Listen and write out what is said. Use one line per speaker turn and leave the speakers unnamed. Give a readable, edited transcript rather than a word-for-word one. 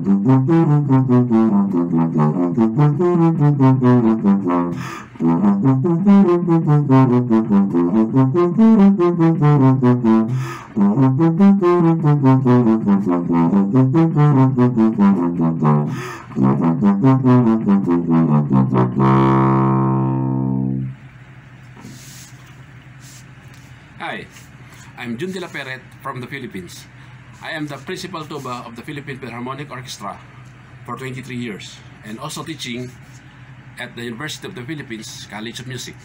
Hi, I'm Dela Peret from the Philippines. I am the Principal Tuba of the Philippine Philharmonic Orchestra for 23 years and also teaching at the University of the Philippines College of Music.